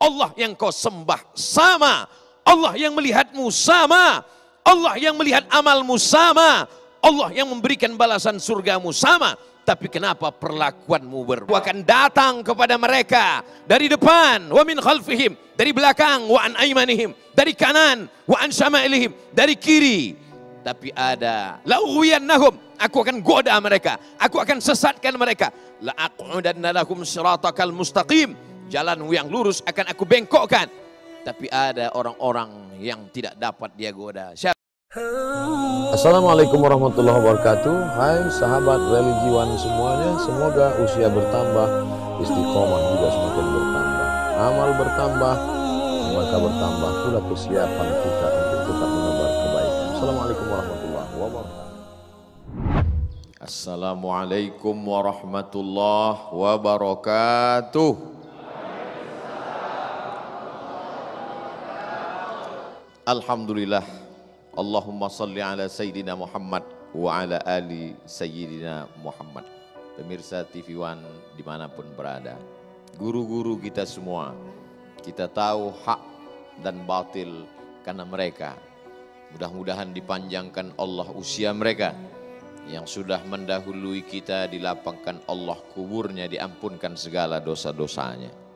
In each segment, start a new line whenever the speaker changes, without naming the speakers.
Allah yang kau sembah sama, Allah yang melihatmu sama, Allah yang melihat amalmu sama, Allah yang memberikan balasan surgamu sama. Tapi kenapa perlakuanmu berbeda? Akan datang kepada mereka dari depan, wa min khalfihim, dari belakang, wa an aimanihim, dari kanan, wa an syama'ilihim, dari kiri. Tapi ada la'ughwiyannahum, aku akan goda mereka, aku akan sesatkan mereka. La'aq'udanna lahum siratakal mustaqim, jalanmu yang lurus akan aku bengkokkan. Tapi ada orang-orang yang tidak dapat dia goda.
Assalamualaikum warahmatullahi wabarakatuh. Hai sahabat religiwan semuanya, semoga usia bertambah, istiqomah juga semakin bertambah, amal bertambah, maka bertambah pula kesiapan kita untuk tetap menebar kebaikan. Assalamualaikum warahmatullahi wabarakatuh.
Assalamualaikum warahmatullahi wabarakatuh. Alhamdulillah. Allahumma salli ala Sayyidina Muhammad wa ala ali Sayyidina Muhammad. Pemirsa TV One dimanapun berada, guru-guru kita semua, kita tahu hak dan batil karena mereka. Mudah-mudahan dipanjangkan Allah usia mereka. Yang sudah mendahului kita dilapangkan Allah kuburnya, diampunkan segala dosa-dosanya.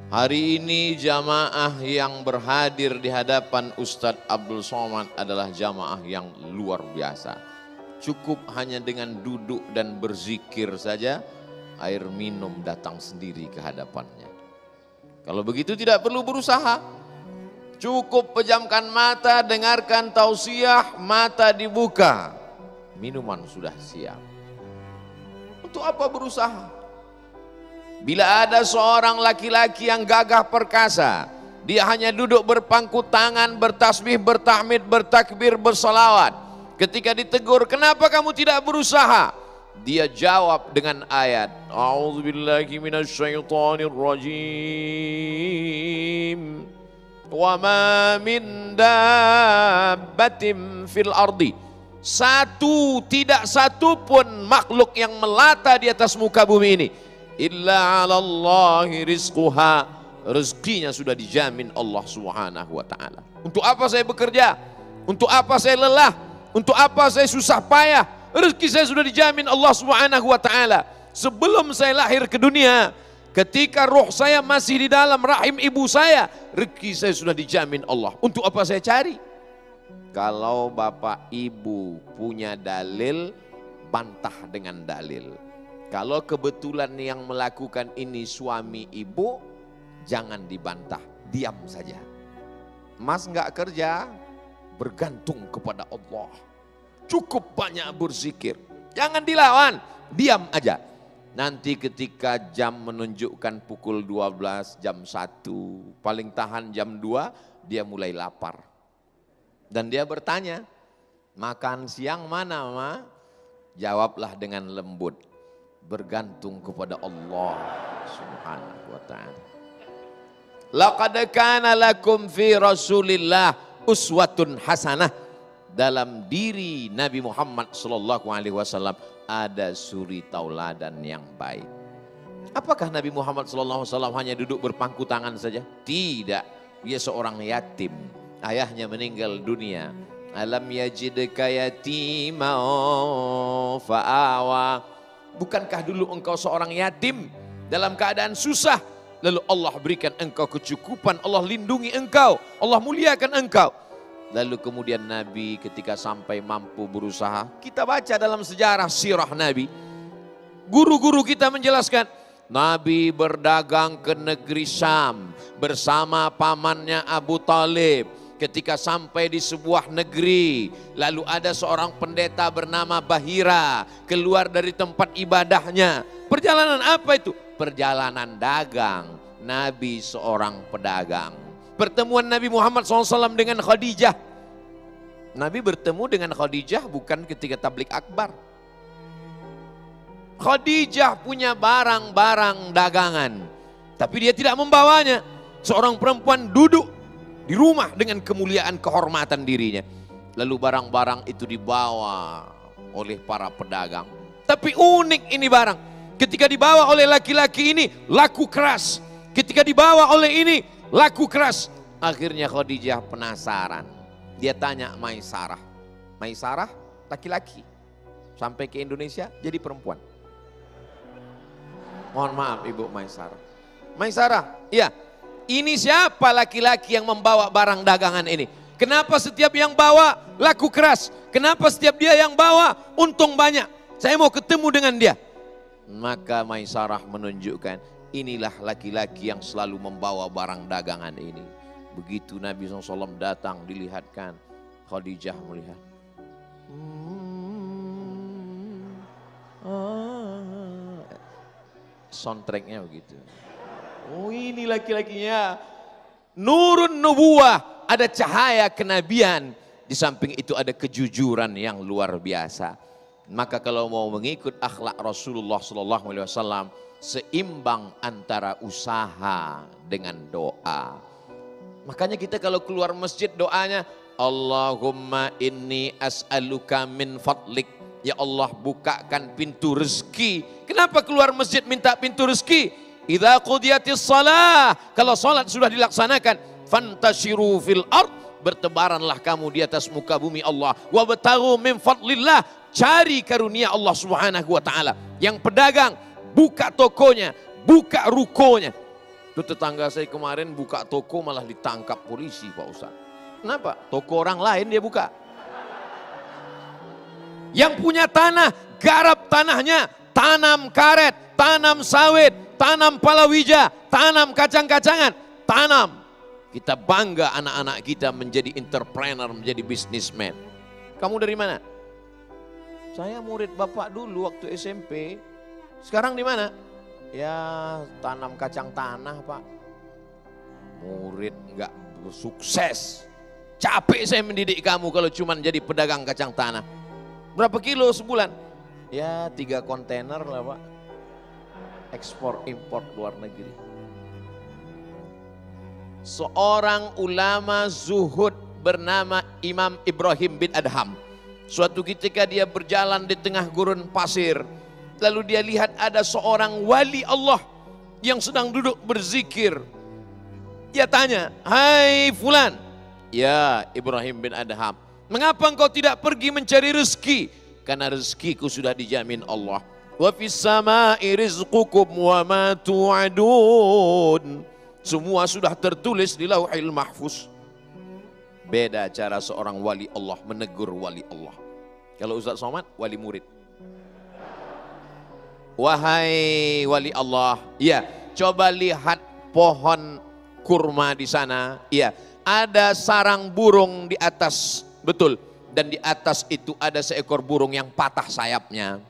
Hari ini jamaah yang berhadir di hadapan Ustadz Abdul Somad adalah jamaah yang luar biasa. Cukup hanya dengan duduk dan berzikir saja, air minum datang sendiri ke hadapannya. Kalau begitu tidak perlu berusaha. Cukup pejamkan mata, dengarkan tausiah, mata dibuka. Minuman sudah siap. Untuk apa berusaha? Bila ada seorang laki-laki yang gagah perkasa, dia hanya duduk berpangku tangan, bertasbih, bertahmid, bertakbir, bersalawat. Ketika ditegur, kenapa kamu tidak berusaha? Dia jawab dengan ayat, A'udzubillahi minasyaitonirrajim. Wa ma min dabbatin fil ardi. Tidak satu pun makhluk yang melata di atas muka bumi ini. Illa 'alallahi rizquha, rezekinya sudah dijamin Allah Subhanahu wa taala. Untuk apa saya bekerja? Untuk apa saya lelah? Untuk apa saya susah payah? Rezeki saya sudah dijamin Allah Subhanahu wa taala. Sebelum saya lahir ke dunia, ketika roh saya masih di dalam rahim ibu saya, rezeki saya sudah dijamin Allah. Untuk apa saya cari? Kalau bapak ibu punya dalil, bantah dengan dalil. Kalau kebetulan yang melakukan ini suami ibu, jangan dibantah, diam saja. Mas nggak kerja, bergantung kepada Allah. Cukup banyak berzikir, jangan dilawan, diam aja. Nanti ketika jam menunjukkan pukul 12, jam 1, paling tahan jam 2, dia mulai lapar. Dan dia bertanya, makan siang mana ma? Jawablah dengan lembut, bergantung kepada Allah Subhanahu wa ta'ala. Laqad kana lakum fi Rasulillah uswatun hasanah. Dalam diri Nabi Muhammad sallallahu alaihi wasallam ada suri tauladan yang baik. Apakah Nabi Muhammad sallallahu alaihi wasallam hanya duduk berpangku tangan saja? Tidak, dia seorang yatim. Ayahnya meninggal dunia. Alam yajidka yatima fa'awa. Bukankah dulu engkau seorang yatim dalam keadaan susah, lalu Allah berikan engkau kecukupan, Allah lindungi engkau, Allah muliakan engkau. Lalu kemudian Nabi ketika sampai mampu berusaha, kita baca dalam sejarah sirah Nabi, guru-guru kita menjelaskan, Nabi berdagang ke negeri Syam bersama pamannya Abu Talib. Ketika sampai di sebuah negeri, lalu ada seorang pendeta bernama Bahira keluar dari tempat ibadahnya. Perjalanan apa itu? Perjalanan dagang. Nabi seorang pedagang. Pertemuan Nabi Muhammad SAW dengan Khadijah. Nabi bertemu dengan Khadijah bukan ketika tablik akbar. Khadijah punya barang-barang dagangan, tapi dia tidak membawanya. Seorang perempuan duduk di rumah dengan kemuliaan kehormatan dirinya. Lalu barang-barang itu dibawa oleh para pedagang. Tapi unik ini barang. Ketika dibawa oleh laki-laki ini laku keras. Ketika dibawa oleh ini, laku keras. Akhirnya Khadijah penasaran. Dia tanya Maisarah. Maisarah laki-laki. Sampai ke Indonesia jadi perempuan. Mohon maaf Ibu Maisarah. Maisarah, iya. Ini siapa laki-laki yang membawa barang dagangan ini? Kenapa setiap yang bawa laku keras? Kenapa setiap dia yang bawa untung banyak? Saya mau ketemu dengan dia. Maka Maisarah menunjukkan, inilah laki-laki yang selalu membawa barang dagangan ini. Begitu Nabi SAW datang, dilihatkan. Khadijah melihat. Soundtracknya begitu. Oh, ini laki-lakinya. Nurun nubuwah, ada cahaya kenabian. Di samping itu ada kejujuran yang luar biasa. Maka kalau mau mengikut akhlak Rasulullah SAW, seimbang antara usaha dengan doa. Makanya kita kalau keluar masjid doanya, Allahumma inni as'aluka min fadlik. Ya Allah, bukakan pintu rezeki. Kenapa keluar masjid minta pintu rezeki? Idza qudiyatis shalah, kalau salat sudah dilaksanakan, fantashiru fil ard, bertebaranlah kamu di atas muka bumi Allah. Wabtaghu min fadlillah, cari karunia Allah Subhanahu wa taala. Yang pedagang buka tokonya, buka rukonya. Itu tetangga saya kemarin buka toko malah ditangkap polisi, Pak Ustaz. Kenapa? Toko orang lain dia buka. Yang punya tanah, garap tanahnya, tanam karet, tanam sawit, tanam palawija, tanam kacang-kacangan, tanam. Kita bangga anak-anak kita menjadi entrepreneur, menjadi businessman. Kamu dari mana? Saya murid bapak dulu waktu SMP. Sekarang di mana? Ya tanam kacang tanah Pak. Murid nggak sukses. Capek saya mendidik kamu kalau cuma jadi pedagang kacang tanah. Berapa kilo sebulan? Ya 3 kontainer lah Pak. Ekspor impor luar negeri. Seorang ulama zuhud bernama Imam Ibrahim bin Adham. Suatu ketika dia berjalan di tengah gurun pasir. Lalu dia lihat ada seorang wali Allah yang sedang duduk berzikir. Dia tanya, hai fulan. Ya Ibrahim bin Adham. Mengapa engkau tidak pergi mencari rezeki? Karena rezekiku sudah dijamin Allah. Wa fis sama'i rizqukum wa ma tu'adun. Semua sudah tertulis di Lauhil Mahfuz. Beda cara seorang wali Allah menegur wali Allah. Kalau Ustaz Somad, wali murid. Wahai wali Allah, ya, coba lihat pohon kurma di sana. Iya, ada sarang burung di atas, betul. Dan di atas itu ada seekor burung yang patah sayapnya.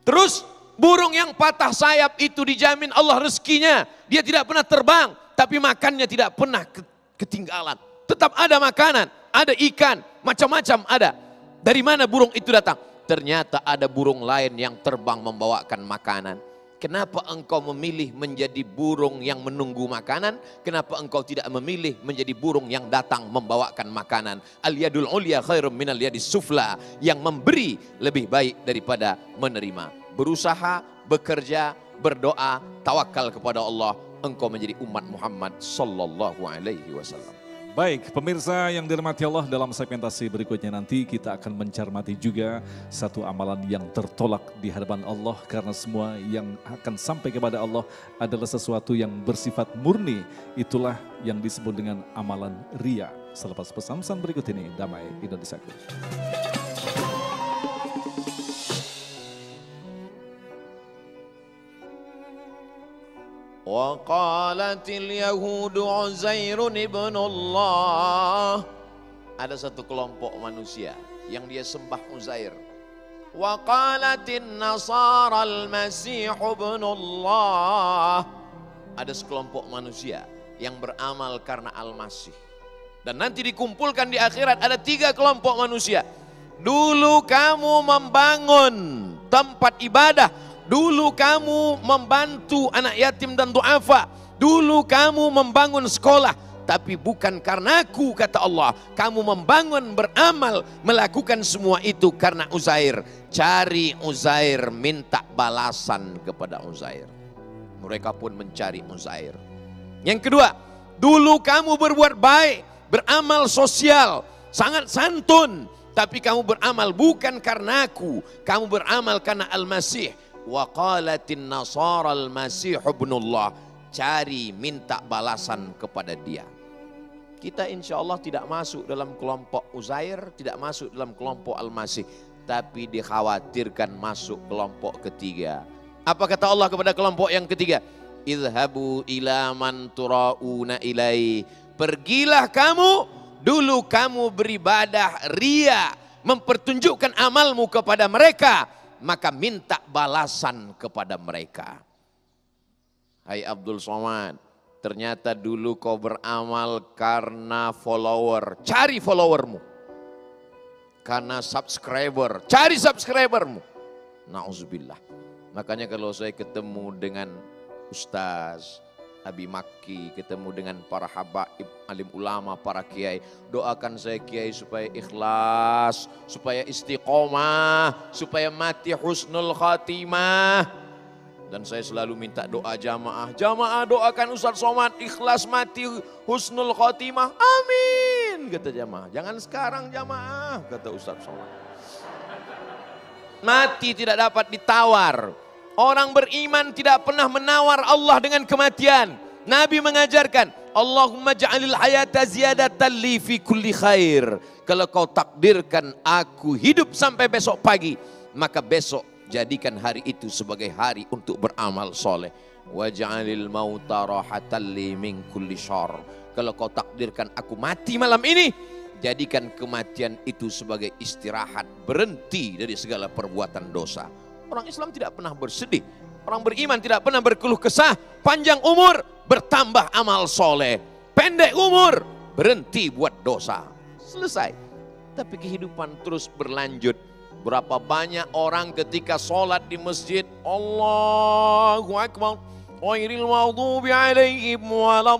Terus burung yang patah sayap itu dijamin Allah rezekinya. Dia tidak pernah terbang, tapi makannya tidak pernah ketinggalan. Tetap ada makanan, ada ikan, macam-macam ada. Dari mana burung itu datang? Ternyata ada burung lain yang terbang membawakan makanan. Kenapa engkau memilih menjadi burung yang menunggu makanan? Kenapa engkau tidak memilih menjadi burung yang datang membawakan makanan? Al-yadul ulya khairum minal yadis sufla. Yang memberi lebih baik daripada menerima. Berusaha, bekerja, berdoa, tawakal kepada Allah. Engkau menjadi umat Muhammad sallallahu alaihi wasallam.
Baik, pemirsa yang dirahmati Allah, dalam segmentasi berikutnya nanti kita akan mencermati juga satu amalan yang tertolak di hadapan Allah, karena semua yang akan sampai kepada Allah adalah sesuatu yang bersifat murni. Itulah yang disebut dengan amalan riya. Selepas pesan-pesan berikut ini, damai Indonesiaku.
Waqalatil yahudu Uzairun ibnullah. Ada satu kelompok manusia yang dia sembah Uzair. Waqalatin nasara al-masih ibnullah. Ada sekelompok manusia yang beramal karena al-masih. Dan nanti dikumpulkan di akhirat ada 3 kelompok manusia. Dulu kamu membangun tempat ibadah. Dulu kamu membantu anak yatim dan duafa. Dulu kamu membangun sekolah. Tapi bukan karena aku, kata Allah. Kamu membangun, beramal, melakukan semua itu karena Uzair. Cari Uzair, minta balasan kepada Uzair. Mereka pun mencari Uzair. Yang kedua, dulu kamu berbuat baik, beramal sosial, sangat santun. Tapi kamu beramal bukan karena aku, kamu beramal karena Al-Masih. Wa qalatin nasara al-Masih ibnullah. Cari, minta balasan kepada dia. Kita insya Allah tidak masuk dalam kelompok Uzair, tidak masuk dalam kelompok Al-Masih. Tapi dikhawatirkan masuk kelompok ketiga. Apa kata Allah kepada kelompok yang ketiga? Idhabu ila man turauna ilai. Pergilah kamu, dulu kamu beribadah ria, mempertunjukkan amalmu kepada mereka, maka minta balasan kepada mereka. Hai Abdul Somad, ternyata dulu kau beramal karena follower, cari followermu. Karena subscriber, cari subscribermu. Na'udzubillah. Makanya kalau saya ketemu dengan Ustaz Abi Makki, ketemu dengan para habaib, alim ulama, para kiai, doakan saya kiai supaya ikhlas, supaya istiqomah, supaya mati husnul khatimah. Dan saya selalu minta doa jamaah. Jamaah doakan Ustaz Somad ikhlas mati husnul khatimah. Amin. Kata jamaah. Jangan sekarang jamaah, kata Ustaz Somad. Mati tidak dapat ditawar. Orang beriman tidak pernah menawar Allah dengan kematian. Nabi mengajarkan, Allahumma ja'alil hayata ziyadatan li fi kulli khair. Kalau kau takdirkan aku hidup sampai besok pagi, maka besok jadikan hari itu sebagai hari untuk beramal soleh. Waj'alil mauta rahatan li min kulli syarr. Kalau kau takdirkan aku mati malam ini, jadikan kematian itu sebagai istirahat, berhenti dari segala perbuatan dosa. Orang Islam tidak pernah bersedih. Orang beriman tidak pernah berkeluh kesah. Panjang umur, bertambah amal soleh. Pendek umur, berhenti buat dosa. Selesai. Tapi kehidupan terus berlanjut. Berapa banyak orang ketika sholat di masjid, Allahu Akbar, ghairil maghdubi alaihim waladdallin,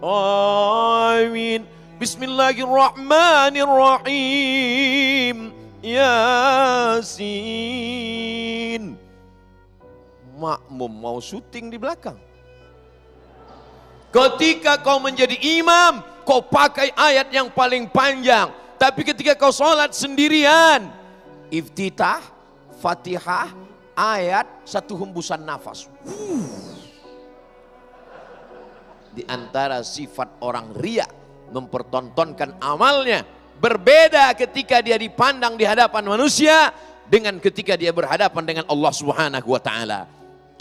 amin, bismillahirrahmanirrahim, Yasin. Makmum mau syuting di belakang. Ketika kau menjadi imam, kau pakai ayat yang paling panjang. Tapi ketika kau sholat sendirian, iftitah, fatihah, ayat, satu hembusan nafas. Di antara sifat orang riya, mempertontonkan amalnya. Berbeda ketika dia dipandang di hadapan manusia, dengan ketika dia berhadapan dengan Allah Subhanahu wa ta'ala.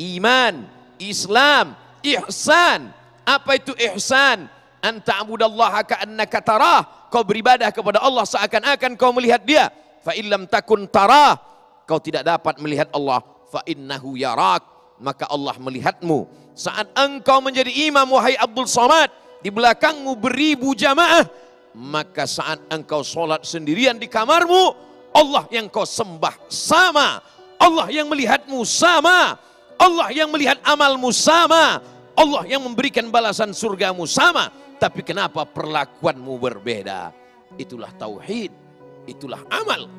Iman, Islam, ihsan. Apa itu ihsan? Anta'budallaha ka'annaka tarah. Kau beribadah kepada Allah seakan-akan kau melihat dia. Fa illam takun tarah, kau tidak dapat melihat Allah. Fa innahu yarak, maka Allah melihatmu. Saat engkau menjadi imam wahai Abdul Somad, di belakangmu beribu jamaah, maka saat engkau sholat sendirian di kamarmu, Allah yang kau sembah sama, Allah yang melihatmu sama, Allah yang melihat amalmu sama, Allah yang memberikan balasan surgamu sama. Tapi kenapa perlakuanmu berbeda? Itulah tauhid, itulah amal.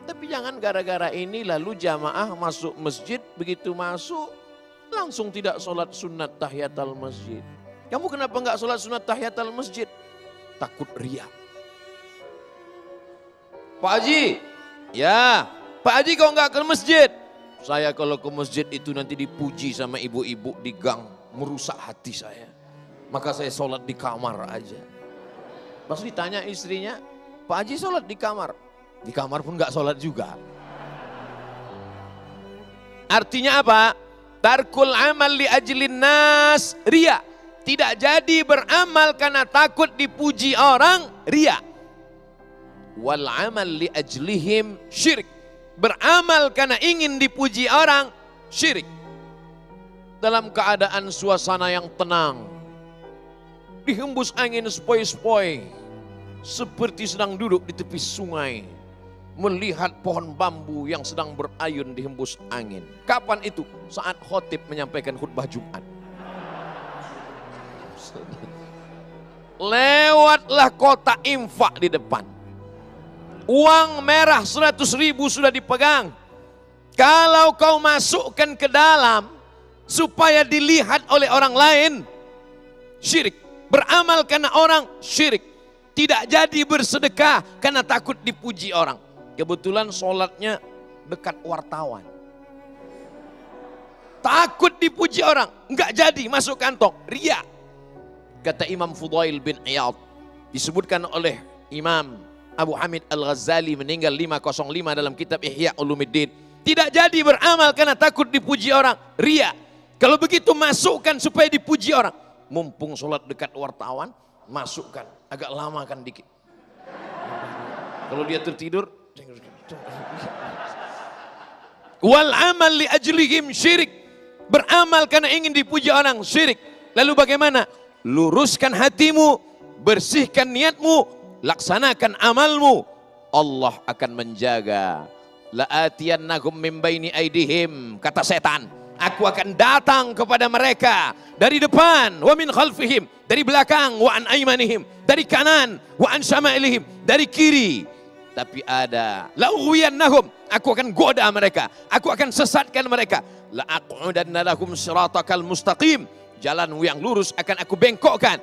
Tapi jangan gara-gara ini lalu jamaah masuk masjid, begitu masuk langsung tidak sholat sunat tahiyatul masjid. Kamu kenapa enggak sholat sunat tahiyatul masjid? Takut riya. Pak Haji, ya Pak Haji kau enggak ke masjid? Saya kalau ke masjid itu nanti dipuji sama ibu-ibu di gang, merusak hati saya. Maka saya sholat di kamar aja. Pas ditanya istrinya, Pak Haji sholat di kamar. Di kamar pun gak sholat juga. Artinya apa? Tarkul amal li ajlin nas, riya. Tidak jadi beramal karena takut dipuji orang, riya. Wal amal li ajlihim syirik. Beramal karena ingin dipuji orang, syirik. Dalam keadaan suasana yang tenang, dihembus angin sepoi-sepoi, seperti sedang duduk di tepi sungai, melihat pohon bambu yang sedang berayun dihembus angin. Kapan itu? Saat khotib menyampaikan khutbah Jumat. Lewatlah kotak infak di depan. Uang merah 100.000 sudah dipegang. Kalau kau masukkan ke dalam supaya dilihat oleh orang lain, syirik. Beramal karena orang, syirik. Tidak jadi bersedekah karena takut dipuji orang. Kebetulan sholatnya dekat wartawan. Takut dipuji orang, enggak jadi masuk kantong, riya. Kata Imam Fudail bin Iyad, disebutkan oleh Imam Abu Hamid Al-Ghazali meninggal 505 dalam kitab Ihya Ulumuddin. Tidak jadi beramal karena takut dipuji orang, riya. Kalau begitu masukkan supaya dipuji orang. Mumpung sholat dekat wartawan, masukkan. Agak lama kan dikit. Kalau dia tertidur, wal amal li ajlihim syirik. Beramal karena ingin dipuji orang, syirik. Lalu bagaimana? Luruskan hatimu, bersihkan niatmu, laksanakan amalmu. Allah akan menjaga. La'atiyannahum min baini aidihim, kata setan. Aku akan datang kepada mereka dari depan, wa min khalfihim, dari belakang, wa an aymanihim, dari kanan, wa an syama'ilihim, dari kiri. Tapi ada la'ughwiyannahum, aku akan goda mereka, aku akan sesatkan mereka. La'aq'udanna lahum siratakal mustaqim, jalan yang lurus akan aku bengkokkan.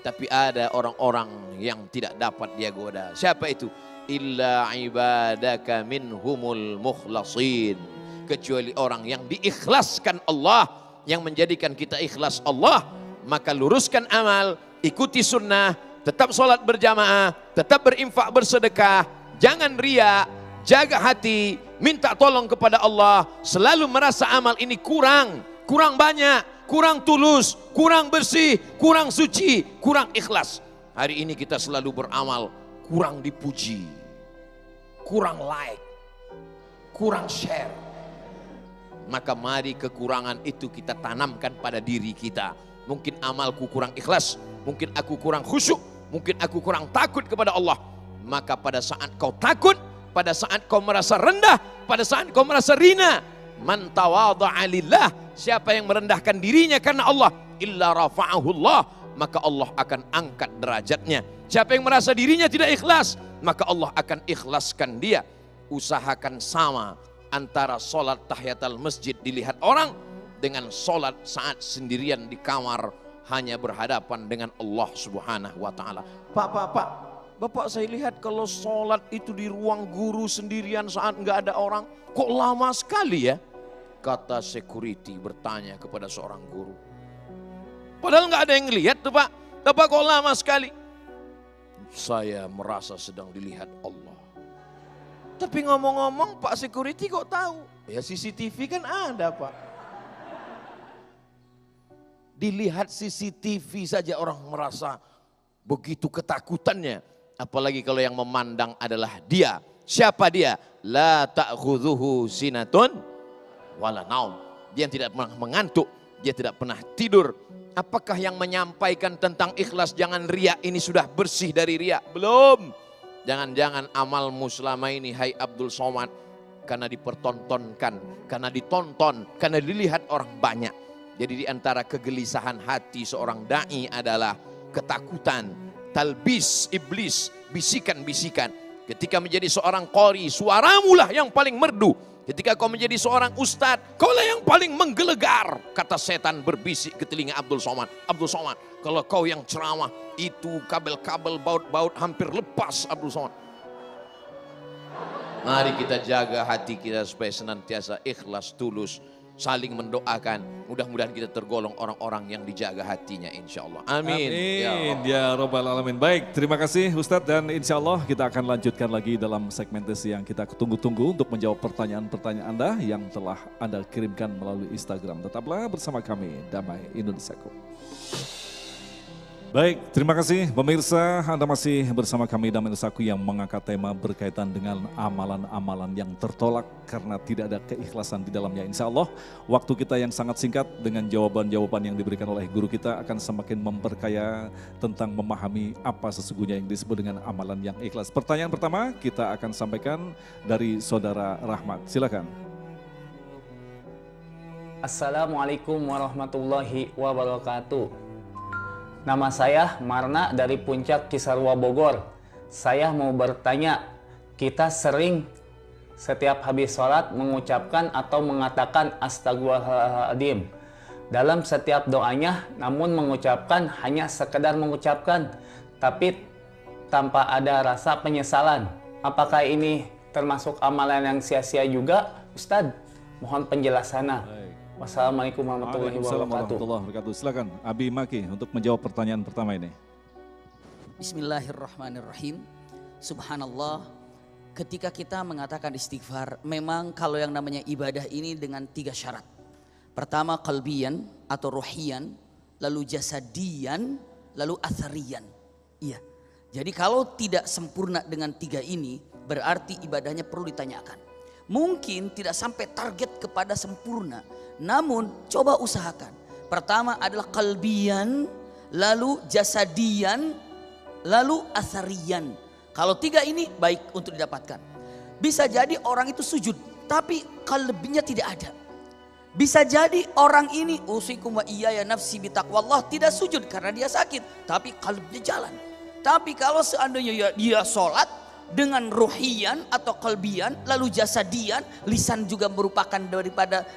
Tapi ada orang-orang yang tidak dapat dia goda. Siapa itu? Illa ibadaka minhumul mukhlasin, kecuali orang yang diikhlaskan Allah, yang menjadikan kita ikhlas Allah. Maka luruskan amal, ikuti sunnah, tetap sholat berjamaah, tetap berinfak bersedekah, jangan riya, jaga hati, minta tolong kepada Allah. Selalu merasa amal ini kurang banyak, kurang tulus, kurang bersih, kurang suci, kurang ikhlas. Hari ini kita selalu beramal, kurang dipuji, kurang like, kurang share. Maka mari kekurangan itu kita tanamkan pada diri kita. Mungkin amalku kurang ikhlas, mungkin aku kurang khusyuk, mungkin aku kurang takut kepada Allah. Maka pada saat kau takut, pada saat kau merasa rendah, pada saat kau merasa rina, man tawadha'a lillah, siapa yang merendahkan dirinya karena Allah, illa rafa'ahullah, maka Allah akan angkat derajatnya. Siapa yang merasa dirinya tidak ikhlas, maka Allah akan ikhlaskan dia. Usahakan sama antara sholat tahiyatul masjid dilihat orang dengan sholat saat sendirian di kamar hanya berhadapan dengan Allah Subhanahu wa taala. Bapak saya lihat kalau sholat itu di ruang guru sendirian saat nggak ada orang, kok lama sekali ya? Kata security bertanya kepada seorang guru. Padahal nggak ada yang lihat tuh Pak. Bapak kok lama sekali? Saya merasa sedang dilihat Allah. Tapi ngomong-ngomong Pak security kok tahu? Ya CCTV kan ada Pak. Dilihat CCTV saja orang merasa begitu ketakutannya. Apalagi kalau yang memandang adalah dia. Siapa dia? La ta'khudhuhu sinatun wala naum. Dia tidak pernah mengantuk, dia tidak pernah tidur. Apakah yang menyampaikan tentang ikhlas jangan riya ini sudah bersih dari riya? Belum. Jangan-jangan amalmu selama ini hai Abdul Somad karena dipertontonkan, karena ditonton, karena dilihat orang banyak. Jadi di antara kegelisahan hati seorang dai adalah ketakutan, talbis iblis, bisikan-bisikan. Ketika menjadi seorang qori, suaramu lah yang paling merdu. Ketika kau menjadi seorang ustadz, kau lah yang paling menggelegar. Kata setan berbisik ke telinga Abdul Somad. Abdul Somad, kalau kau yang ceramah, itu kabel-kabel baut-baut hampir lepas Abdul Somad. Mari kita jaga hati kita supaya senantiasa ikhlas, tulus, saling mendoakan. Mudah-mudahan kita tergolong orang-orang yang dijaga hatinya insya Allah. Amin.
Amin. Ya Rabbal Alamin. Baik, terima kasih Ustadz, dan insya Allah kita akan lanjutkan lagi dalam segmentasi yang kita tunggu-tunggu untuk menjawab pertanyaan-pertanyaan Anda yang telah Anda kirimkan melalui Instagram. Tetaplah bersama kami, Damai Indonesiaku. Baik, terima kasih pemirsa, Anda masih bersama kami Damai Indonesiaku yang mengangkat tema berkaitan dengan amalan-amalan yang tertolak karena tidak ada keikhlasan di dalamnya. Insya Allah waktu kita yang sangat singkat dengan jawaban-jawaban yang diberikan oleh guru kita akan semakin memperkaya tentang memahami apa sesungguhnya yang disebut dengan amalan yang ikhlas. Pertanyaan pertama kita akan sampaikan dari Saudara Rahmat, silakan.
Assalamualaikum warahmatullahi wabarakatuh. Nama saya Marna dari Puncak Cisarua Bogor. Saya mau bertanya, kita sering setiap habis sholat mengucapkan atau mengatakan astagfirullahaladzim dalam setiap doanya, namun mengucapkan hanya sekedar mengucapkan, tapi tanpa ada rasa penyesalan. Apakah ini termasuk amalan yang sia-sia juga, Ustadz? Mohon penjelasannya. Wassalamualaikum warahmatullahi wabarakatuh.
Silakan Abi Maki untuk menjawab pertanyaan pertama ini.
Bismillahirrahmanirrahim. Subhanallah. Ketika kita mengatakan istighfar, memang kalau yang namanya ibadah ini dengan 3 syarat. Pertama qalbiyan atau ruhiyan, lalu jasadiyan, lalu athariyan. Iya. Jadi kalau tidak sempurna dengan 3 ini, berarti ibadahnya perlu ditanyakan. Mungkin tidak sampai target kepada sempurna, namun coba usahakan. Pertama adalah qalbiyan, lalu jasadiyan, lalu athariyan. Kalau 3 ini baik untuk didapatkan. Bisa jadi orang itu sujud, tapi qalbinya tidak ada. Bisa jadi orang ini usikum wa iyaya nafsi bitaqwallah, tidak sujud karena dia sakit, tapi qalbinya jalan. Tapi kalau seandainya dia sholat dengan ruhiyan atau qalbiyan, lalu jasadian, lisan juga merupakan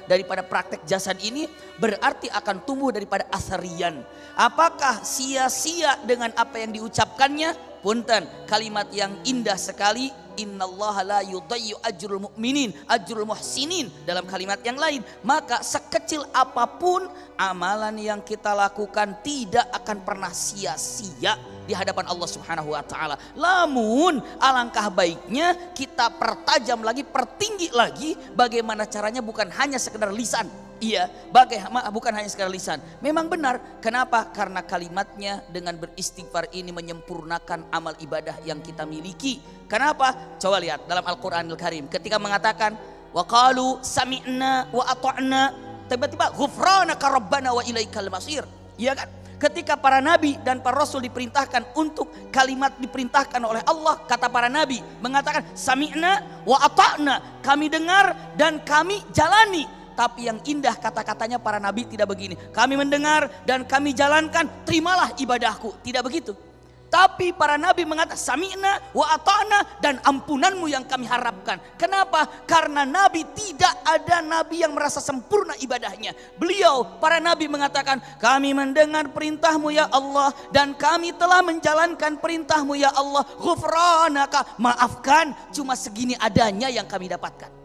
daripada praktek jasad ini, berarti akan tumbuh daripada athariyan. Apakah sia-sia dengan apa yang diucapkannya? Punten, kalimat yang indah sekali, innallaha la yudayyu ajrul mu'minin, ajrul muhsinin, dalam kalimat yang lain. Maka sekecil apapun amalan yang kita lakukan tidak akan pernah sia-sia di hadapan Allah Subhanahu wa taala. Namun alangkah baiknya kita pertajam lagi, pertinggi lagi bagaimana caranya, bukan hanya sekedar lisan. Iya, bukan hanya sekedar lisan. Memang benar. Kenapa? Karena kalimatnya dengan beristighfar ini menyempurnakan amal ibadah yang kita miliki. Kenapa? Coba lihat dalam Al-Qur'anul Karim ketika mengatakan wa qalu sami'na wa ata'na, tiba-tiba ghufranaka rabbana wa ilaikal masir. Iya kan? Ketika para nabi dan para rasul diperintahkan untuk kalimat diperintahkan oleh Allah, kata para nabi mengatakan sami'na wa ata'na, kami dengar dan kami jalani. Tapi yang indah kata-katanya para nabi tidak begini, kami mendengar dan kami jalankan, terimalah ibadahku. Tidak begitu. Tapi para nabi mengatakan sami'na wa ata'na, dan ampunanmu yang kami harapkan. Kenapa? Karena nabi tidak ada nabi yang merasa sempurna ibadahnya. Beliau, para nabi mengatakan, kami mendengar perintahmu ya Allah, dan kami telah menjalankan perintahmu ya Allah. Ghufranaka, maafkan, cuma segini adanya yang kami dapatkan.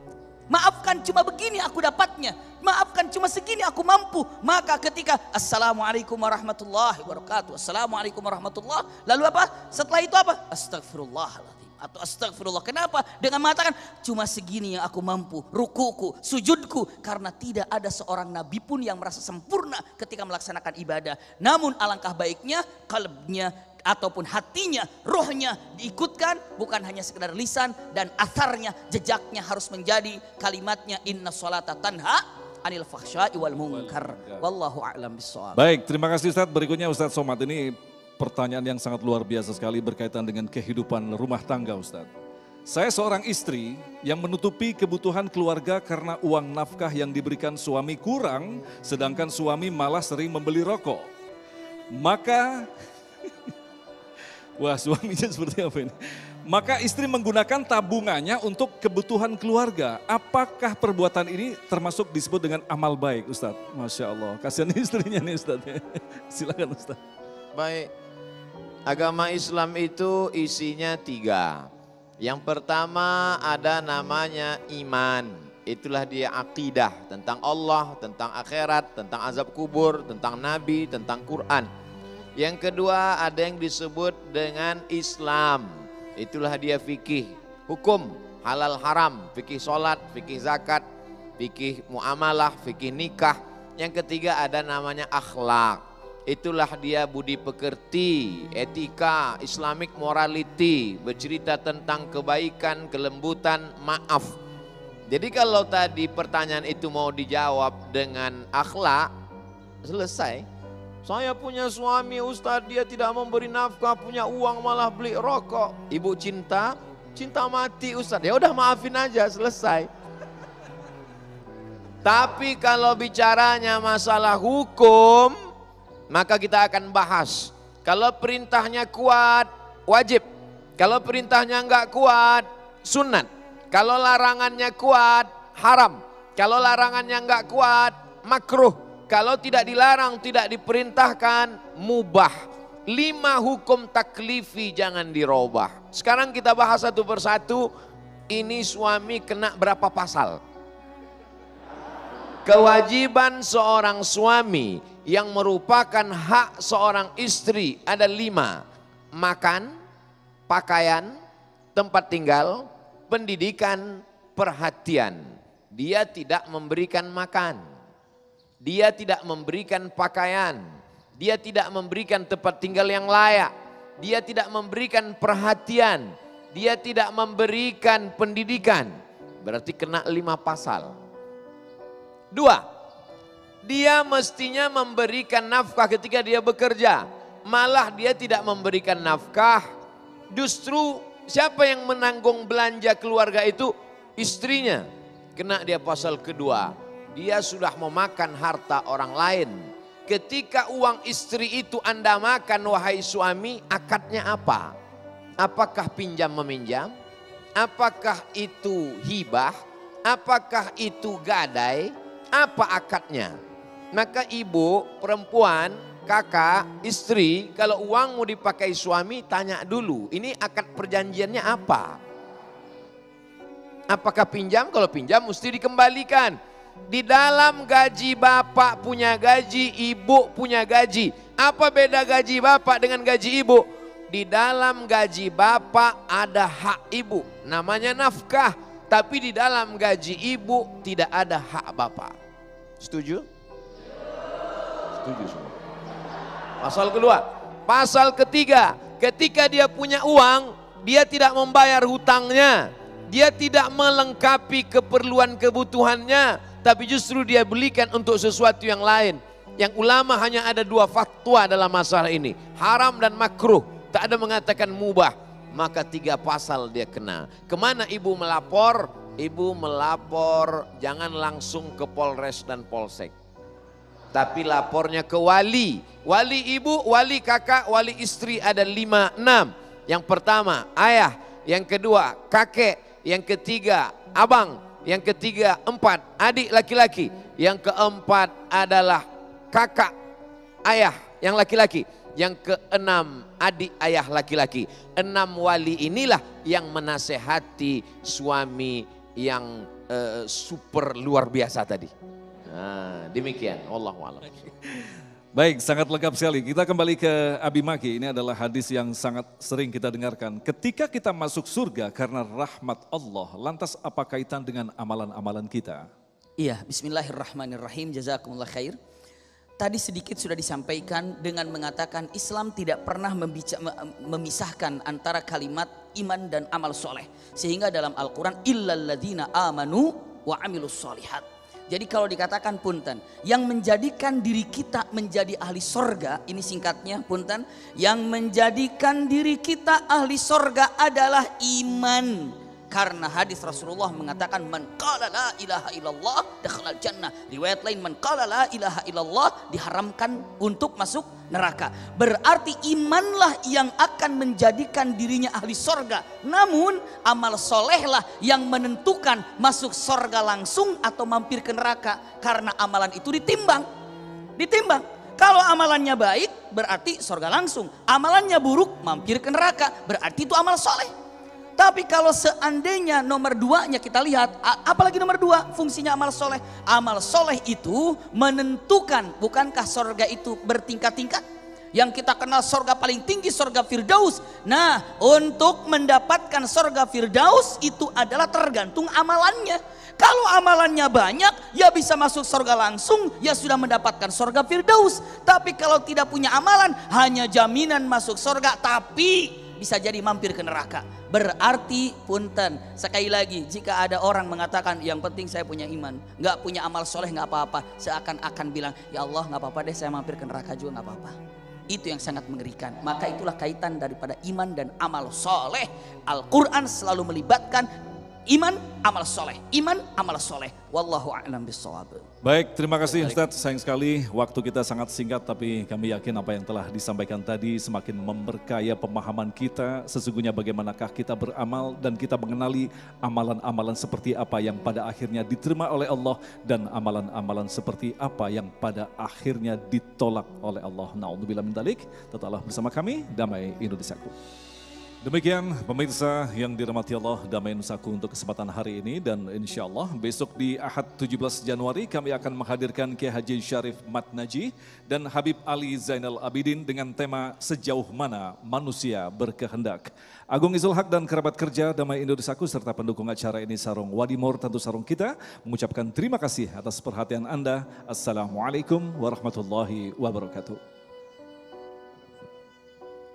Maafkan, cuma begini aku dapatnya. Maafkan, cuma segini aku mampu. Maka ketika assalamualaikum warahmatullahi wabarakatuh, assalamualaikum warahmatullahi, lalu apa? Setelah itu apa? Astagfirullahaladzim atau astagfirullah. Kenapa? Dengan mengatakan cuma segini yang aku mampu, rukuku, sujudku. Karena tidak ada seorang nabi pun yang merasa sempurna ketika melaksanakan ibadah. Namun alangkah baiknya kalbnya ataupun hatinya, rohnya diikutkan, bukan hanya sekedar lisan, dan atharnya, jejaknya harus menjadi kalimatnya inna sholata tanha anil fahsya'i wal munkar. Wallahu a'lam bishawab.
Baik, terima kasih Ustadz. Berikutnya Ustadz Somad, ini pertanyaan yang sangat luar biasa sekali berkaitan dengan kehidupan rumah tangga Ustadz. Saya seorang istri yang menutupi kebutuhan keluarga karena uang nafkah yang diberikan suami kurang, sedangkan suami malah sering membeli rokok. Maka wah, suaminya seperti apa ini? Maka istri menggunakan tabungannya untuk kebutuhan keluarga. Apakah perbuatan ini termasuk disebut dengan amal baik, Ustadz? Masya Allah, kasihan istrinya nih Ustadz. Silakan Ustadz.
Baik, agama Islam itu isinya 3. Yang pertama ada namanya iman. Itulah dia akidah tentang Allah, tentang akhirat, tentang azab kubur, tentang Nabi, tentang Quran. Yang kedua ada yang disebut dengan Islam. Itulah dia fikih, hukum, halal haram, fikih sholat, fikih zakat, fikih muamalah, fikih nikah. Yang ketiga ada namanya akhlak. Itulah dia budi pekerti, etika, Islamic morality, bercerita tentang kebaikan, kelembutan, maaf. Jadi kalau tadi pertanyaan itu mau dijawab dengan akhlak, selesai. Saya punya suami Ustadz, dia tidak memberi nafkah, punya uang malah beli rokok. Ibu cinta, cinta mati Ustadz. Ya udah maafin aja, selesai. Tapi kalau bicaranya masalah hukum, maka kita akan bahas. Kalau perintahnya kuat, wajib. Kalau perintahnya enggak kuat, sunat. Kalau larangannya kuat, haram. Kalau larangannya enggak kuat, makruh. Kalau tidak dilarang, tidak diperintahkan, mubah. 5 hukum taklifi jangan dirubah. Sekarang kita bahas satu persatu. Ini suami kena berapa pasal? Kewajiban seorang suami yang merupakan hak seorang istri ada 5. Makan, pakaian, tempat tinggal, pendidikan, perhatian. Dia tidak memberikan makan, dia tidak memberikan pakaian, dia tidak memberikan tempat tinggal yang layak, dia tidak memberikan perhatian, dia tidak memberikan pendidikan. Berarti kena 5 pasal. 2, dia mestinya memberikan nafkah ketika dia bekerja. Malah dia tidak memberikan nafkah. Justru siapa yang menanggung belanja keluarga itu? Istrinya. Kena dia pasal kedua. Dia sudah memakan harta orang lain. Ketika uang istri itu Anda makan wahai suami, akadnya apa? Apakah pinjam meminjam? Apakah itu hibah? Apakah itu gadai? Apa akadnya? Maka ibu, perempuan, kakak, istri, kalau uang mau dipakai suami, tanya dulu. Ini akad perjanjiannya apa? Apakah pinjam? Kalau pinjam mesti dikembalikan. Di dalam gaji bapak punya gaji, ibu punya gaji. Apa beda gaji bapak dengan gaji ibu? Di dalam gaji bapak ada hak ibu, namanya nafkah. Tapi di dalam gaji ibu tidak ada hak bapak. Setuju? Setuju semua. Pasal kedua. Pasal ketiga, ketika dia punya uang, dia tidak membayar hutangnya. Dia tidak melengkapi keperluan kebutuhannya, tapi justru dia belikan untuk sesuatu yang lain. Yang ulama hanya ada 2 fatwa dalam masalah ini. Haram dan makruh. Tak ada mengatakan mubah. Maka 3 pasal dia kena. Kemana ibu melapor? Ibu melapor jangan langsung ke Polres dan Polsek. Tapi lapornya ke wali. Wali ibu, wali kakak, wali istri ada 5, 6. Yang pertama ayah. Yang kedua kakek. Yang ketiga abang. Yang ketiga 4 adik laki-laki. Yang keempat adalah kakak ayah yang laki-laki. Yang keenam adik ayah laki-laki. 6 wali inilah yang menasehati suami yang super luar biasa tadi. Nah, demikian. Wallahu a'lam.
Baik, sangat lengkap sekali. Kita kembali ke Abi Maki. Ini adalah hadis yang sangat sering kita dengarkan. Ketika kita masuk surga karena rahmat Allah, lantas apa kaitan dengan amalan-amalan kita?
Iya, bismillahirrahmanirrahim, jazakumullah khair. Tadi sedikit sudah disampaikan dengan mengatakan Islam tidak pernah memisahkan antara kalimat iman dan amal soleh. Sehingga dalam Al-Quran, illalladzina amanu wa amilus solihat. Jadi kalau dikatakan punten, yang menjadikan diri kita menjadi ahli sorga, ini singkatnya punten, yang menjadikan diri kita ahli sorga adalah iman. Karena hadis Rasulullah mengatakan man qala la ilaha illallah dakhalal jannah. Riwayat lain man qala la ilaha illallah diharamkan untuk masuk neraka. Berarti imanlah yang akan menjadikan dirinya ahli sorga. Namun amal solehlah yang menentukan masuk sorga langsung atau mampir ke neraka. Karena amalan itu ditimbang. Kalau amalannya baik berarti sorga langsung. Amalannya buruk mampir ke neraka. Berarti itu amal soleh. Tapi kalau seandainya nomor 2-nya kita lihat, apalagi nomor 2 fungsinya amal soleh. Amal soleh itu menentukan, bukankah sorga itu bertingkat-tingkat? Yang kita kenal sorga paling tinggi sorga Firdaus. Nah, untuk mendapatkan sorga Firdaus itu adalah tergantung amalannya. Kalau amalannya banyak, ya bisa masuk sorga langsung, ya sudah mendapatkan sorga Firdaus. Tapi kalau tidak punya amalan, hanya jaminan masuk sorga, tapi bisa jadi mampir ke neraka. Berarti punten, sekali lagi jika ada orang mengatakan yang penting saya punya iman, nggak punya amal soleh nggak apa-apa, seakan-akan bilang ya Allah nggak apa-apa deh saya mampir ke neraka juga nggak apa-apa. Itu yang sangat mengerikan. Maka itulah kaitan daripada iman dan amal soleh. Al-Quran selalu melibatkan Iman, amal soleh. Iman, amal soleh. Wallahu a'lam bishawab.
Baik, terima kasih Ustadz. Sayang sekali waktu kita sangat singkat, tapi kami yakin apa yang telah disampaikan tadi semakin memberkaya pemahaman kita. Sesungguhnya bagaimanakah kita beramal dan kita mengenali amalan-amalan seperti apa yang pada akhirnya diterima oleh Allah dan amalan-amalan seperti apa yang pada akhirnya ditolak oleh Allah. Na'udzubillah min dzalik. Tetaplah bersama kami, Damai Indonesiaku. Demikian pemirsa yang dirahmati Allah, Damai Nusaku untuk kesempatan hari ini, dan insya Allah besok di Ahad 17 Januari kami akan menghadirkan Kiai Haji Syarif Matnaji dan Habib Ali Zainal Abidin dengan tema Sejauh Mana Manusia Berkehendak. Agung Izul Haq dan kerabat kerja Damai Indonesiaku serta pendukung acara ini Sarung Wadimor, tentu sarung kita, mengucapkan terima kasih atas perhatian Anda. Assalamualaikum warahmatullahi wabarakatuh.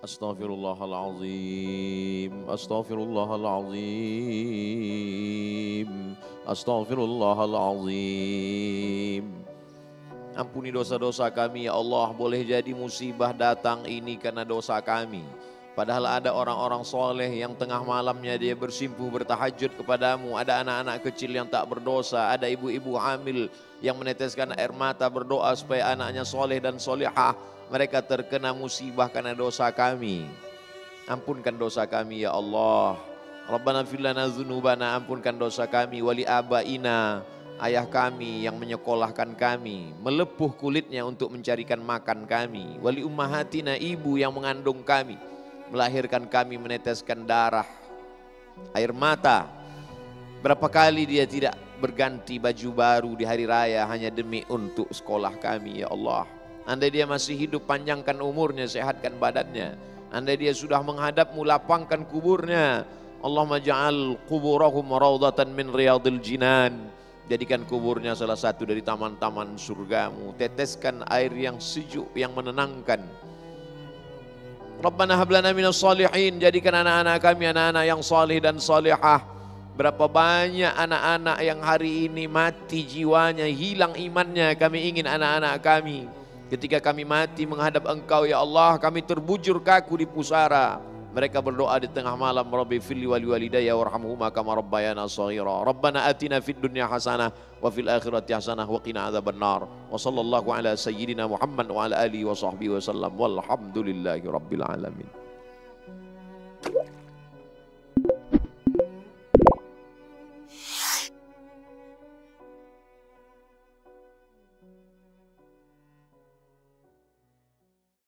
Astaghfirullahalazim, astaghfirullahalazim, astaghfirullahalazim. Ampuni dosa-dosa kami ya Allah. Boleh jadi musibah datang ini karena dosa kami. Padahal ada orang-orang soleh yang tengah malamnya dia bersimpuh bertahajud kepadamu. Ada anak-anak kecil yang tak berdosa. Ada ibu-ibu hamil yang meneteskan air mata berdoa supaya anaknya soleh dan solehah. Mereka terkena musibah karena dosa kami. Ampunkan dosa kami ya Allah. Rabbana fir lana dzunubana, ampunkan dosa kami. Wali abaina, ayah kami yang menyekolahkan kami, melepuh kulitnya untuk mencarikan makan kami. Wali ummahatina, ibu yang mengandung kami, melahirkan kami meneteskan darah, air mata. Berapa kali dia tidak berganti baju baru di hari raya hanya demi untuk sekolah kami ya Allah. Andai dia masih hidup, panjangkan umurnya, sehatkan badannya. Andai dia sudah menghadapmu, lapangkan kuburnya. Allahumma ja'al kuburahum raudatan min riyadil jinan. Jadikan kuburnya salah satu dari taman-taman surgamu. Teteskan air yang sejuk, yang menenangkan. Rabbana hablana minas salihin. Jadikan anak-anak kami anak-anak yang salih dan salihah. Berapa banyak anak-anak yang hari ini mati jiwanya, hilang imannya. Kami ingin anak-anak kami ketika kami mati menghadap Engkau ya Allah, kami terbujur kaku di pusara. Mereka berdoa di tengah malam, Rabbi firli wali walidayya warhamhuma kama rabbayana shaghira. Rabbana atina fid dunya hasanah wa fil akhirati hasanah wa qina adzabannar. Wa sallallahu ala sayyidina Muhammad wa ala alihi wa sahbihi wasallam. Walhamdulillahi rabbil alamin.